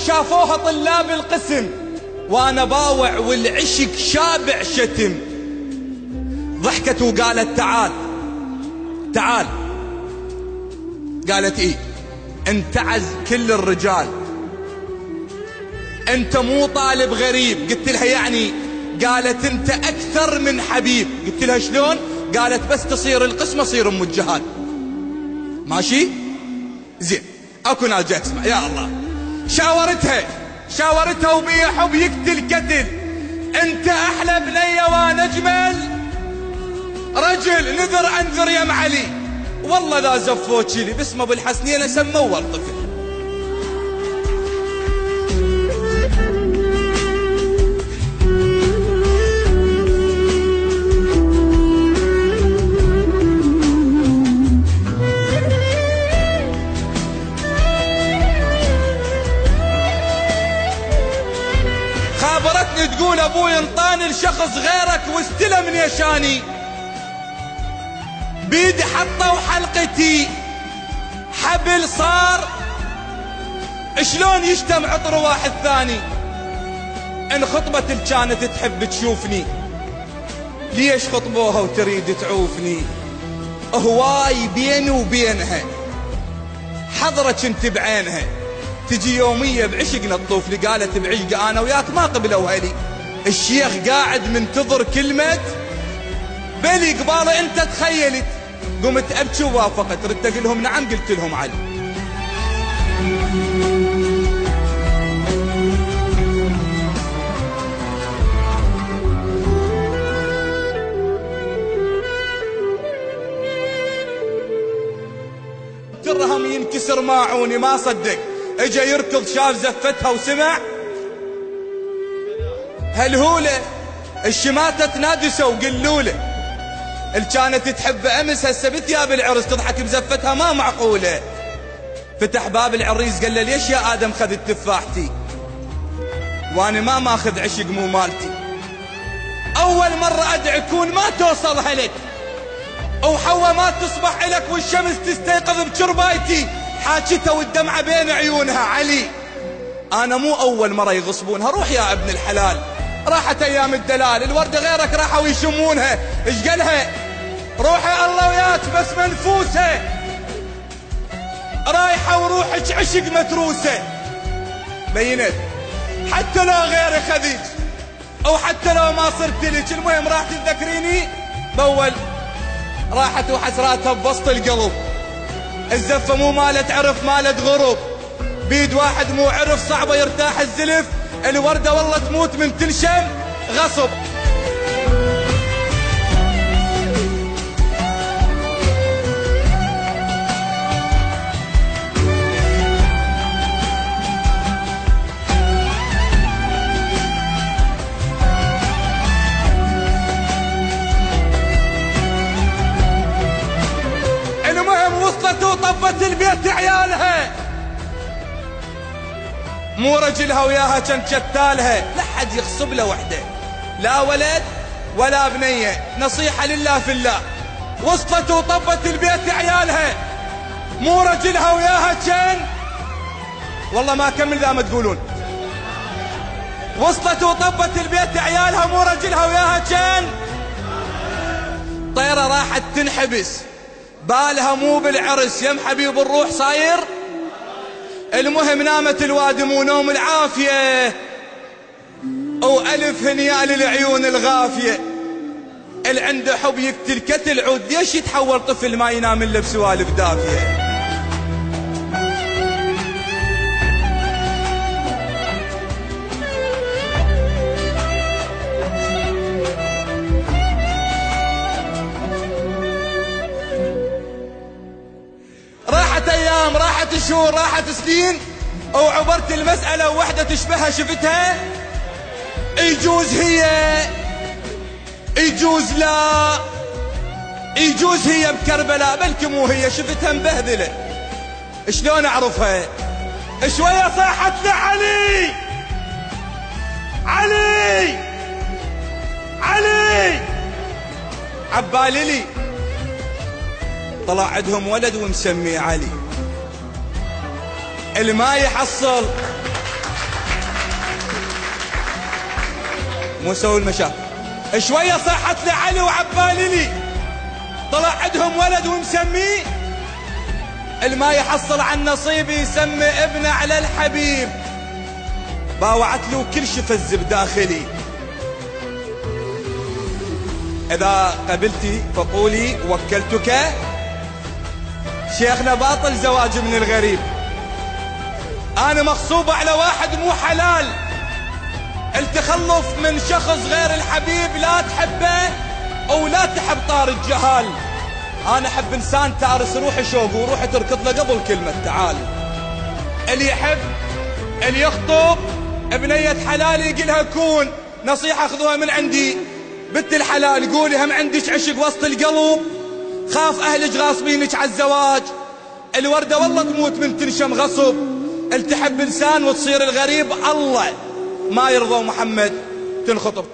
شافوها طلاب القسم وانا باوع والعشق شابع شتم. ضحكت وقالت تعال تعال. قالت ايه؟ انت عز كل الرجال، انت مو طالب غريب. قلت لها يعني؟ قالت انت اكثر من حبيب. قلت لها شلون؟ قالت بس تصير القسم اصير ام الجهاد. ماشي زين، اكو ناس جاي تسمع. يا الله، شاورتها وبي حب يقتل قتل. انت احلى بنيه وانا اجمل رجل. نذر انذر يا معلي، والله لا زفوت لي باسم ابو الحسنين سموه الطفل. خابرتني تقول ابوي انطاني لشخص غيرك واستلم يشاني، بيدي حطوا حلقتي حبل صار شلون يشتم عطر واحد ثاني. ان خطبة كانت تحب تشوفني، ليش خطبوها وتريد تعوفني؟ هواي بيني وبينها حضرة كنت بعينها، تجي يومية بعشقنا تطوف لي. قالت بعشق انا وياك ما قبلوا هلي. الشيخ قاعد منتظر كلمة بلي قباله انت تخيلت. قمت ابكي ووافقت. ردت اقول لهم نعم، قلت لهم علي. الدرهم ينكسر ماعوني، ما صدق. اجا يركض شاف زفتها وسمع هالهولة الشماتة تنادسه وقلوله. اللي كانت تحب امس هسه بثياب العرس تضحك بزفتها ما معقولة. فتح باب العريس قال له ليش يا ادم خذت تفاحتي وانا ما ماخذ عشق مو مالتي؟ اول مرة ادعي كون ما توصلها لك، وحوا ما تصبح لك والشمس تستيقظ بشربايتي. حاجتها والدمعة بين عيونها. علي انا مو اول مرة يغصبونها. روح يا ابن الحلال، راحت ايام الدلال، الوردة غيرك راحوا يشمونها. ايش قالها؟ روحي الله وياك بس منفوسة، رايحة وروحك عشق متروسة. بينت حتى لو غيري خذيج او حتى لو ما صرت لك، المهم راح تذكريني بول. راحت وحسراتها بوسط القلب. الزفة مو مالت عرف مالت غروب، بيد واحد مو عرف صعبة يرتاح الزلف. الوردة والله تموت من تلشم غصب. المهم وصلت وطبت البيت عيالها، مو رجلها وياها كان شتالها. لا حد يغصب له وحده، لا ولد ولا بنية، نصيحة لله في الله. وصلت وطبت البيت عيالها، مو رجلها وياها كان، والله ما كمل ذا ما تقولون. وصلت وطبت البيت عيالها، مو رجلها وياها كان. طيرة راحت تنحبس، بالها مو بالعرس يم حبيب الروح صاير. المهم نامت الوادم ونوم العافية، وألف هنيا للعيون الغافية. اللي عنده حب يقتل كتل عود، ليش يتحول طفل ما ينام الا بسوالف دافية؟ راحت ايام، راحت شهور، راحت سنين، وعبرت المسألة ووحدة تشبهها شفتها. يجوز هي، يجوز لا، يجوز هي بكربلاء، بلكي مو هي. شفتها مبهذلة، شلون اعرفها؟ شوية صاحت لي علي علي علي، عبالي لي طلع عندهم ولد ومسميه علي. اللي ما يحصل مو نسوي المشاكل. شوية صاحت لي علي وعبالي لي طلع عندهم ولد ومسميه الما يحصل عن نصيبي يسمي ابنه على الحبيب. باوعت له كل شي فز بداخلي. إذا قبلتي فقولي وكلتك. شيخنا باطل زواج من الغريب. أنا مغصوبة على واحد مو حلال. التخلف من شخص غير الحبيب لا تحبه أو لا تحب طار الجهال. أنا أحب إنسان تارس روحي شوق وروحي تركض له قبل كلمة تعال. اللي يحب اللي يخطب بنية حلال يقلها كون. نصيحة خذوها من عندي بنت الحلال، قولي هم عندك عشق وسط القلب، خاف أهلك غاصبينك على الزواج. الوردة والله تموت من تنشم غصب. التحب إنسان وتصير الغريب الله ما يرضى محمد تنخطب.